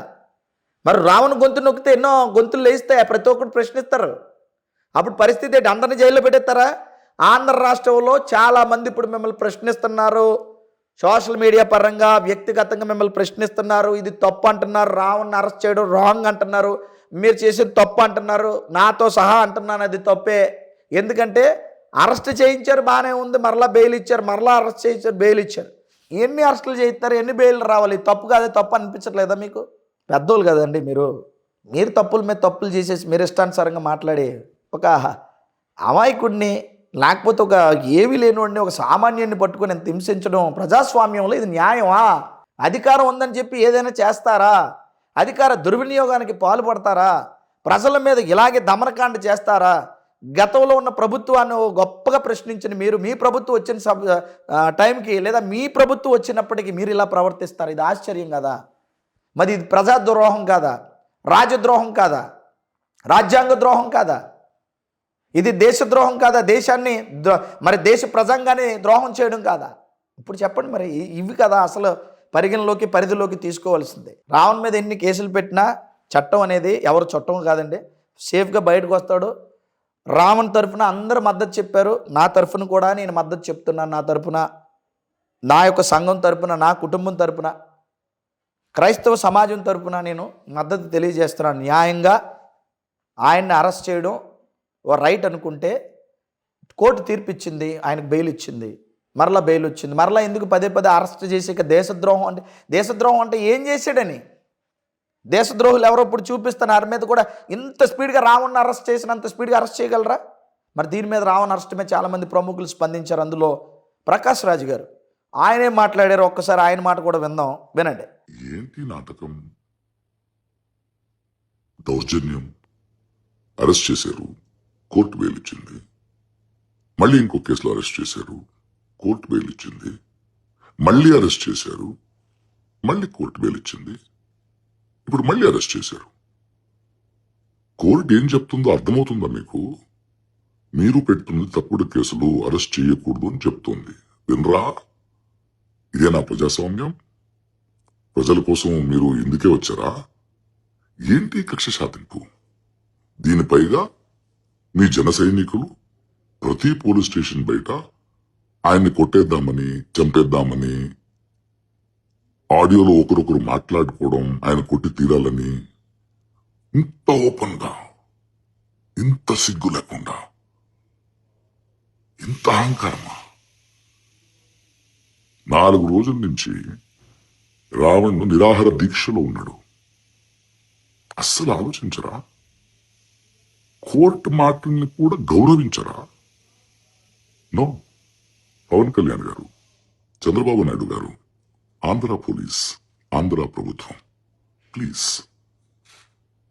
మరి రావణ్ గొంతు నొక్కితే ఎన్నో గొంతులు లేస్తే ప్రతి ఒక్కరు ప్రశ్నిస్తారు. అప్పుడు పరిస్థితి ఏంటి? అందరినీ జైల్లో పెట్టేస్తారా? ఆంధ్ర రాష్ట్రంలో చాలామంది ఇప్పుడు మిమ్మల్ని ప్రశ్నిస్తున్నారు, సోషల్ మీడియా పరంగా వ్యక్తిగతంగా మిమ్మల్ని ప్రశ్నిస్తున్నారు. ఇది తప్పు అంటున్నారు, రావణ్ అరెస్ట్ చేయడం రాంగ్ అంటున్నారు, మీరు చేసేది తప్పు అంటున్నారు, నాతో సహా అంటున్నాను అది తప్పే. ఎందుకంటే అరెస్ట్ చేయించారు బాగానే ఉంది, మరలా బెయిల్ ఇచ్చారు, మరలా అరెస్ట్ చేయించారు, బెయిల్ ఇచ్చారు. ఎన్ని అరెస్టులు చేయిస్తారు, ఎన్ని బెయిల్ రావాలి? తప్పు కాదే తప్పు అనిపించట్లేదా మీకు? పెద్దోళ్ళు కదండి మీరు తప్పుల మీద తప్పులు చేసేసి మీరు ఇష్టానుసారంగా మాట్లాడి ఒక అమాయకుడిని, లేకపోతే ఒక ఏమీ లేనివాడిని, ఒక సామాన్యుడిని పట్టుకొని ఎంత హింసించడం ప్రజాస్వామ్యంలో ఇది న్యాయమా? అధికారం ఉందని చెప్పి ఏదైనా చేస్తారా? అధికార దుర్వినియోగానికి పాల్పడతారా? ప్రజల మీద ఇలాగే దమనకాండ చేస్తారా? గతంలో ఉన్న ప్రభుత్వాన్ని గొప్పగా ప్రశ్నించిన మీరు, మీ ప్రభుత్వం వచ్చిన టైంకి లేదా మీ ప్రభుత్వం వచ్చినప్పటికీ మీరు ఇలా ప్రవర్తిస్తారు. ఇది ఆశ్చర్యం కదా? మరి ఇది ప్రజాద్రోహం కాదా? రాజద్రోహం కాదా? రాజ్యాంగ ద్రోహం కాదా? ఇది దేశద్రోహం కాదా? దేశాన్ని మరి దేశ ప్రజంగానే ద్రోహం చేయడం కాదా? ఇప్పుడు చెప్పండి, మరి ఇవి కదా అసలు పరిధిలోకి తీసుకోవాల్సిందే. రావణ్ మీద ఎన్ని కేసులు పెట్టినా చట్టం అనేది ఎవరు చట్టం కాదండి, సేఫ్గా బయటకు వస్తాడు. రావణ్ తరఫున అందరూ మద్దతు చెప్పారు, నా తరఫున కూడా నేను మద్దతు చెప్తున్నాను. నా తరఫున, నా యొక్క సంఘం తరఫున, నా కుటుంబం తరఫున, క్రైస్తవ సమాజం తరఫున నేను మద్దతు తెలియజేస్తున్నాను. న్యాయంగా ఆయన్ని అరెస్ట్ చేయడం రైట్ అనుకుంటే కోర్టు తీర్పు ఇచ్చింది, ఆయనకు బెయిల్ ఇచ్చింది, మరలా బెయిల్ వచ్చింది. మరలా ఎందుకు పదే అరెస్ట్ చేసి ఇక దేశద్రోహం అంటే ఏం చేశాడని దేశద్రోహులు ఎవరో ఇప్పుడు చూపిస్తున్నారు. మీద కూడా ఇంత స్పీడ్గా రావణ్ అరెస్ట్ చేసినంత స్పీడ్గా అరెస్ట్ చేయగలరా? మరి దీని మీద రావణ్ అరెస్ట్ మీద చాలామంది ప్రముఖులు స్పందించారు. అందులో ప్రకాష్ రాజ్ గారు ఆయనే మాట్లాడారు. ఒక్కసారి ఆయన మాట కూడా వినండి. ఏంటి నాటకం? దౌర్జన్యం. అరెస్ట్ చేశారు, కోర్టు బెయిల్ ఇచ్చింది. మళ్ళీ ఇంకో కేసులో అరెస్ట్ చేశారు, కోర్టు బెయిల్ ఇచ్చింది. మళ్ళీ అరెస్ట్ చేశారు, మళ్ళీ కోర్టు బెయిల్ ఇచ్చింది. ఇప్పుడు మళ్ళీ అరెస్ట్ చేశారు. కోర్టు ఏం చెప్తుందో అర్థమవుతుందా మీకు? మీరు పెడుతుంది తప్పుడు కేసులు, అరెస్ట్ చేయకూడదు అని చెప్తోంది. వినరా? ఇదేనా ప్రజాస్వామ్యం? ప్రజల కోసం మీరు ఇందుకే వచ్చారా? ఏంటి కక్ష సాధింపు? దీనిపైగా మీ జన సైనికులు ప్రతి పోలీస్ స్టేషన్ బయట ఆయన్ని కొట్టేద్దామని, చంపేద్దామని, ఆడియోలో ఒకరొకరు మాట్లాడుకోవడం, ఆయన కొట్టి తీరాలని, ఇంత ఓపెన్ గా, ఇంత సిగ్గు లేకుండా, ఇంత అహంకారమా? 4 రోజుల నుంచి రావణ్ నిరాహార దీక్షలో ఉన్నాడు. అస్సలు ఆలోచించరా? కోర్టు మాటల్ని కూడా గౌరవించరా? నో. పవన్ కళ్యాణ్ గారు, చంద్రబాబు నాయుడు గారు, ఆంధ్ర పోలీస్, ఆంధ్ర ప్రభుత్వం, ప్లీజ్,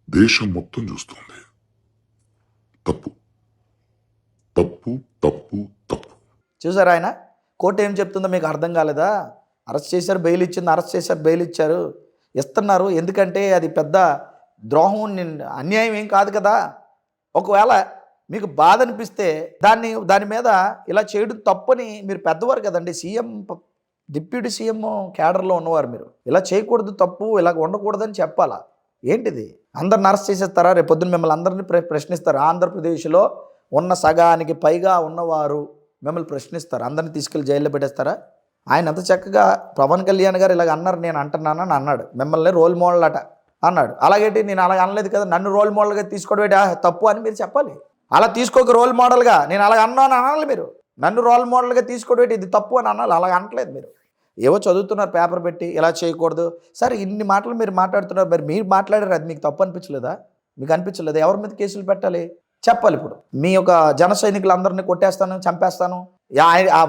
దేశం మొత్తం చూస్తుంది. తప్పు తప్పు తప్పు తప్పు. చూసారా ఆయన కోర్టు ఏం చెప్తుందో మీకు అర్థం కాలేదా? అరెస్ట్ చేశారు, బెయిల్ ఇచ్చింది, అరెస్ట్ చేశారు, బెయిల్ ఇచ్చారు, ఇస్తున్నారు. ఎందుకంటే అది పెద్ద ద్రోహం, అన్యాయం ఏం కాదు కదా. ఒకవేళ మీకు బాధ అనిపిస్తే దాని మీద ఇలా చేయడం తప్పని, మీరు పెద్దవారు కదండి, సీఎం, డిప్యూటీ సీఎం క్యాడర్లో ఉన్నవారు, మీరు ఇలా చేయకూడదు, తప్పు, ఇలా ఉండకూడదని చెప్పాలా? ఏంటిది? అందరిని అరెస్ట్ చేసేస్తారా? రేపు పొద్దున్న మిమ్మల్ని అందరినీ ప్రశ్నిస్తారు. ఆంధ్రప్రదేశ్లో ఉన్న సగానికి పైగా ఉన్నవారు మిమ్మల్ని ప్రశ్నిస్తారు. అందరిని తీసుకెళ్లి జైల్లో పెట్టేస్తారా? ఆయన అంత చక్కగా పవన్ కళ్యాణ్ గారు ఇలాగ అన్నారు, నేను అంటున్నానని అన్నాడు, మిమ్మల్ని రోల్ మోడల్ అట అన్నాడు. అలాగేంటి, నేను అలాగ అనలేదు కదా, నన్ను రోల్ మోడల్గా తీసుకోవడం తప్పు అని మీరు చెప్పాలి. అలా తీసుకోక రోల్ మోడల్గా, నేను అలాగ అన్నాను అనాలి మీరు. నన్ను రోల్ మోడల్గా తీసుకోవడం ఇది తప్పు అని అనాలి. అలాగ అనట్లేదు మీరు. ఏవో చదువుతున్నారు పేపర్ పెట్టి, ఇలా చేయకూడదు. సరే, ఇన్ని మాటలు మీరు మాట్లాడుతున్నారు, మరి మీరు మాట్లాడారు, అది మీకు తప్పు అనిపించలేదా? మీకు అనిపించలేదా? ఎవరి మీద కేసులు పెట్టాలి చెప్పాలి. ఇప్పుడు మీ యొక్క జన సైనికులందరినీ కొట్టేస్తాను, చంపేస్తాను,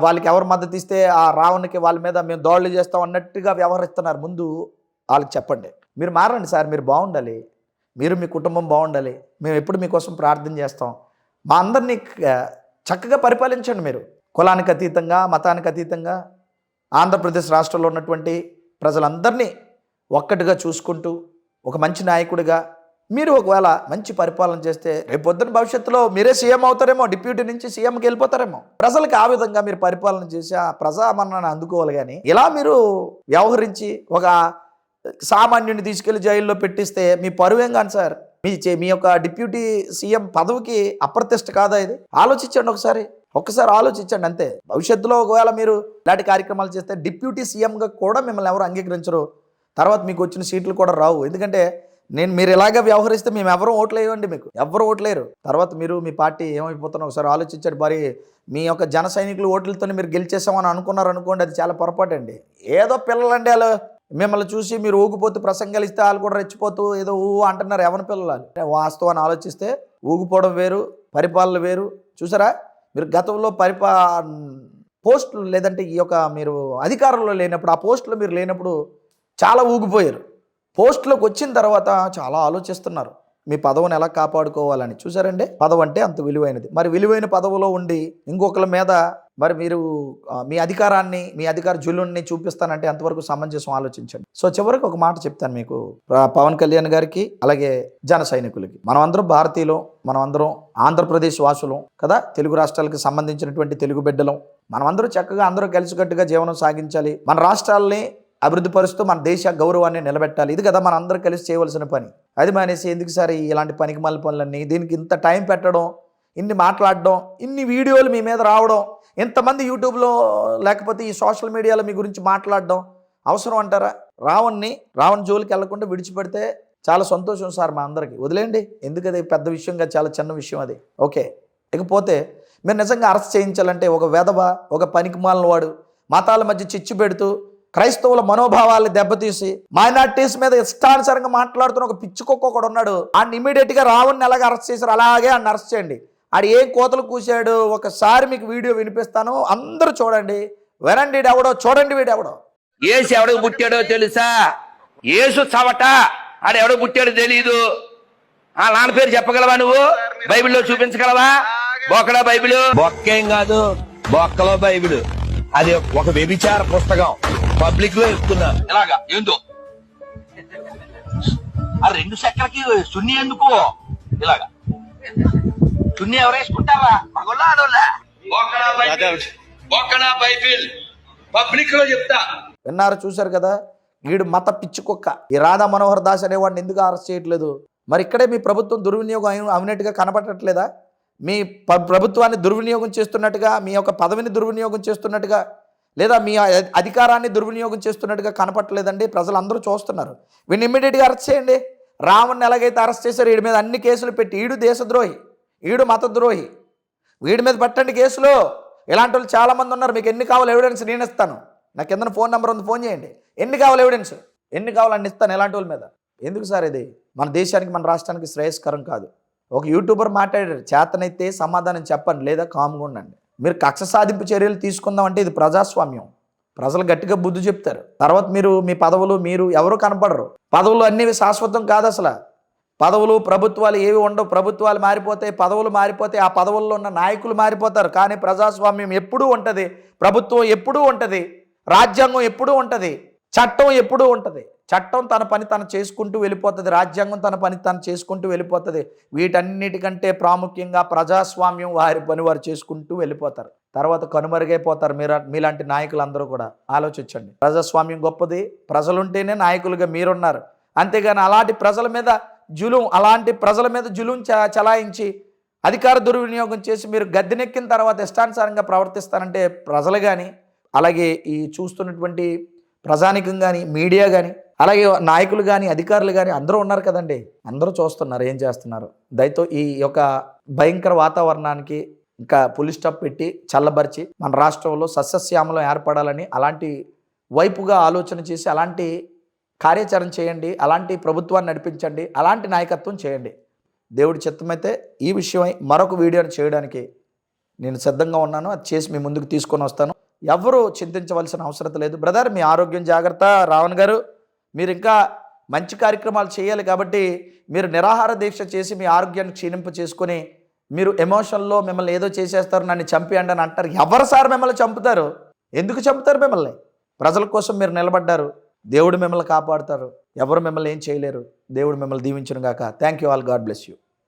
వాళ్ళకి ఎవరు మద్దతు ఇస్తే ఆ రావణ్కి వాళ్ళ మీద మేము దాడులు చేస్తాం అన్నట్టుగా వ్యవహరిస్తున్నారు. ముందు వాళ్ళకి చెప్పండి. మీరు మారండి సార్, మీరు బాగుండాలి, మీరు మీ కుటుంబం బాగుండాలి, మేము ఎప్పుడు మీకోసం ప్రార్థన చేస్తాం. మా అందరినీ చక్కగా పరిపాలించండి మీరు, కులానికి అతీతంగా, మతానికి అతీతంగా. ఆంధ్రప్రదేశ్ రాష్ట్రంలో ఉన్నటువంటి ప్రజలందరినీ ఒక్కటిగా చూసుకుంటూ ఒక మంచి నాయకుడిగా మీరు ఒకవేళ మంచి పరిపాలన చేస్తే రేపు పొద్దున భవిష్యత్తులో మీరే సీఎం అవుతారేమో, డిప్యూటీ నుంచి సీఎంకి వెళ్ళిపోతారేమో. ప్రజలకు ఆ విధంగా మీరు పరిపాలన చేసి ఆ ప్రజామన్నను అందుకోవాలి. కానీ ఇలా మీరు వ్యవహరించి ఒక సామాన్యుడిని తీసుకెళ్లి జైల్లో పెట్టిస్తే మీ పరువేం కాదు సార్. మీ యొక్క డిప్యూటీ సీఎం పదవికి అప్రతిష్ట కాదా ఇది? ఆలోచించండి ఒక్కసారి ఆలోచించండి అంతే. భవిష్యత్తులో ఒకవేళ మీరు ఇలాంటి కార్యక్రమాలు చేస్తే డిప్యూటీ సీఎంగా కూడా మిమ్మల్ని ఎవరు అంగీకరించరు. తర్వాత మీకు వచ్చిన సీట్లు కూడా రావు. ఎందుకంటే మీరు ఇలాగే వ్యవహరిస్తే మేము ఎవరూ ఓట్లు వేయండి, మీకు ఎవరు ఓట్లేరు. తర్వాత మీరు మీ పార్టీ ఏమైపోతున్నా ఒకసారి ఆలోచించండి. మరి మీ యొక్క జన సైనికులు ఓట్లతో మీరు గెలిచేసామని అనుకోండి, అది చాలా పొరపాటు అండి. ఏదో పిల్లలండి, వాళ్ళు మిమ్మల్ని చూసి మీరు ఊగిపోతూ ప్రసంగాలు ఇస్తే వాళ్ళు కూడా రెచ్చిపోతూ ఏదో అంటున్నారు. ఎవరి పిల్లలు? వాస్తవాన్ని ఆలోచిస్తే ఊగిపోవడం వేరు, పరిపాలన వేరు. చూసారా, మీరు గతంలో పోస్టులు లేదంటే ఈ యొక్క మీరు అధికారంలో లేనప్పుడు, ఆ పోస్టులో మీరు లేనప్పుడు చాలా ఊగిపోయారు. పోస్టులోకి వచ్చిన తర్వాత చాలా ఆలోచిస్తున్నారు మీ పదవిని ఎలా కాపాడుకోవాలని. చూసారండి, పదవి అంటే అంత విలువైనది. మరి విలువైన పదవిలో ఉండి ఇంకొకరి మీద మరి మీరు మీ అధికారాన్ని, మీ అధికార జులుని చూపిస్తానంటే ఎంతవరకు సమంజసం ఆలోచించండి. సో చివరికి ఒక మాట చెప్తాను మీకు, పవన్ కళ్యాణ్ గారికి అలాగే జన సైనికులకి. మనమందరం భారతీయులు, మనమందరం ఆంధ్రప్రదేశ్ వాసులం కదా, తెలుగు రాష్ట్రాలకు సంబంధించినటువంటి తెలుగు బిడ్డలం. మనమందరం చక్కగా అందరూ కలిసికట్టుగా జీవనం సాగించాలి, మన రాష్ట్రాలని అభివృద్ధి పరుస్తూ మన దేశ గౌరవాన్ని నిలబెట్టాలి. ఇది కదా మన అందరూ కలిసి చేయవలసిన పని. అది మానేసి ఎందుకు సార్ ఇలాంటి పనికిమాలిన పనులన్నీ, దీనికి ఇంత టైం పెట్టడం, ఇన్ని మాట్లాడడం, ఇన్ని వీడియోలు మీ మీద రావడం, ఇంతమంది యూట్యూబ్లో లేకపోతే ఈ సోషల్ మీడియాలో మీ గురించి మాట్లాడడం అవసరం అంటారా? రావణ్ జోలికి వెళ్లకుండా విడిచిపెడితే చాలా సంతోషం సార్ మా అందరికీ. వదిలేండి, ఎందుకది పెద్ద విషయంగా, చాలా చిన్న విషయం అది. ఓకే, ఇకపోతే మీరు నిజంగా అరెస్ట్ చేయించాలంటే ఒక వెధవ, ఒక పనికిమాలిన వాడు మతాల మధ్య చిచ్చు పెడుతూ క్రైస్తవుల మనోభావాల్ని దెబ్బతీసి మైనార్టీస్ మీద ఇష్టానుసారంగా మాట్లాడుతున్న ఒక పిచ్చుకొక్క కూడా ఉన్నాడు. ఆడిని ఇమీడియట్గా రావణ్ని ఎలాగ అరెస్ట్ చేశారు అలాగే ఆడిని అరెస్ట్ చేయండి. ఆడు ఏం కోతలు కూశాడు ఒకసారి మీకు వీడియో వినిపిస్తాను, అందరూ చూడండి, వినండి. వీడెవడో చూడండి, వీడెవడో. ఏసు ఎవడికి పుట్టాడో తెలుసా? ఏసు చవట, ఆడు ఎవడో పుట్టాడో తెలీదు. ఆ నాన్న పేరు చెప్పగలవా నువ్వు? బైబిల్లో చూపించగలవా? బొక్కడా బైబిల్? బొక్కేం కాదు, బొక్కలో బైబిల్. అది ఒక వ్యభిచార పుస్తకం, పబ్లిక్ లో ఇస్తున్నా. ఇలాగా ఏందో ఆ 2 సెక్కలకి సున్ని ఎందుకు? ఇలాగా సున్ని ఎవరు వేసుకుంటారా? మగోళ్ళ ఆడోళ్ళ? బొక్కడా బైబిల్ పబ్లిక్ లో చెప్తా. విన్నారు, చూశారు కదా, వీడు మత పిచ్చుకొక్క. ఈ రాధా మనోహర్ దాస్ అనేవాడిని ఎందుకు అరెస్ట్ చేయట్లేదు? మరి ఇక్కడే మీ ప్రభుత్వం దుర్వినియోగం అవునట్టుగా కనపడట్లేదా? మీ ప్రభుత్వాన్ని దుర్వినియోగం చేస్తున్నట్టుగా, మీ యొక్క పదవిని దుర్వినియోగం చేస్తున్నట్టుగా, లేదా మీ అధికారాన్ని దుర్వినియోగం చేస్తున్నట్టుగా కనపట్టలేదండి? ప్రజలందరూ చూస్తున్నారు. వీడిని ఇమ్మీడియట్గా అరెస్ట్ చేయండి. రావణ్ని ఎలాగైతే అరెస్ట్ చేశారు, వీడి మీద అన్ని కేసులు పెట్టి, ఈడు దేశద్రోహి, ఈడు మతద్రోహి, వీడి మీద పెట్టండి కేసులు. ఇలాంటి వాళ్ళు చాలామంది ఉన్నారు. మీకు ఎన్ని కావాలి ఎవిడెన్స్ నేను ఇస్తాను. నాకు కింద ఫోన్ నెంబర్ ఉంది, ఫోన్ చేయండి. ఎన్ని కావాలి ఎవిడెన్స్, ఎన్ని కావాలని ఇస్తాను ఇలాంటి వాళ్ళ మీద. ఎందుకు సార్ ఇది మన దేశానికి, మన రాష్ట్రానికి శ్రేయస్కరం కాదు. ఒక యూట్యూబర్ మాట్లాడారు, చేతనైతే సమాధానం చెప్పండి, లేదా కామ్గా ఉండండి. మీరు కక్ష సాధింపు చర్యలు తీసుకుందామంటే ఇది ప్రజాస్వామ్యం. ప్రజలు గట్టిగా బుద్ధి చెప్తారు. తర్వాత మీరు మీ పదవులు మీరు ఎవరు కనపడరు. పదవులు అన్నీ శాశ్వతం కాదు. అసలు పదవులు ప్రభుత్వాలు ఏవి ఉండవు. ప్రభుత్వాలు మారిపోతాయి, పదవులు మారిపోతాయి, ఆ పదవుల్లో ఉన్న నాయకులు మారిపోతారు. కానీ ప్రజాస్వామ్యం ఎప్పుడూ ఉంటుంది, ప్రభుత్వం ఎప్పుడూ ఉంటుంది, రాజ్యాంగం ఎప్పుడూ ఉంటుంది, చట్టం ఎప్పుడూ ఉంటుంది. చట్టం తన పని తను చేసుకుంటూ వెళ్ళిపోతుంది, రాజ్యాంగం తన పని తను చేసుకుంటూ వెళ్ళిపోతుంది. వీటన్నిటికంటే ప్రాముఖ్యంగా ప్రజాస్వామ్యం వారి పని వారు చేసుకుంటూ వెళ్ళిపోతారు. తర్వాత కనుమరుగైపోతారు. మీలాంటి నాయకులందరూ కూడా ఆలోచించండి. ప్రజాస్వామ్యం గొప్పది, ప్రజలుంటేనే నాయకులుగా మీరున్నారు. అంతేగాని అలాంటి ప్రజల మీద జులుం చలాయించి అధికార దుర్వినియోగం చేసి మీరు గద్దెనెక్కిన తర్వాత ఇష్టానుసారంగా ప్రవర్తిస్తారంటే ప్రజలు కానీ, అలాగే ఈ చూస్తున్నటువంటి ప్రజానికం కానీ, మీడియా కానీ, అలాగే నాయకులు కానీ, అధికారులు కానీ అందరూ ఉన్నారు కదండి. అందరూ చూస్తున్నారు ఏం చేస్తున్నారు. దయతో ఈ యొక్క భయంకర వాతావరణానికి ఇంకా పులి స్టాప్ పెట్టి చల్లబరిచి మన రాష్ట్రంలో సస్యశ్యామలం ఏర్పడాలని అలాంటి వైపుగా ఆలోచన చేసి అలాంటి కార్యాచరణ చేయండి, అలాంటి ప్రభుత్వాన్ని నడిపించండి, అలాంటి నాయకత్వం చేయండి. దేవుడి చిత్తమైతే ఈ విషయమై మరొక వీడియోని చేయడానికి నేను సిద్ధంగా ఉన్నాను. అది చేసి మీ ముందుకు తీసుకొని వస్తాను. ఎవరు చింతించవలసిన అవసరం లేదు. బ్రదర్, మీ ఆరోగ్యం జాగ్రత్త. రావణ్ గారు, మీరు ఇంకా మంచి కార్యక్రమాలు చేయాలి కాబట్టి మీరు నిరాహార దీక్ష చేసి మీ ఆరోగ్యాన్ని క్షీణింప చేసుకొని మీరు ఎమోషన్లో మిమ్మల్ని ఏదో చేసేస్తారు, నన్ను చంపేయండి అని అంటారు. ఎవరు సార్ మిమ్మల్ని చంపుతారు? ఎందుకు చంపుతారు మిమ్మల్ని? ప్రజల కోసం మీరు నిలబడ్డారు. దేవుడు మిమ్మల్ని కాపాడుతారు. ఎవరు మిమ్మల్ని ఏం చేయలేరు. దేవుడు మిమ్మల్ని దీవించును గాక. Thank you all. God bless you.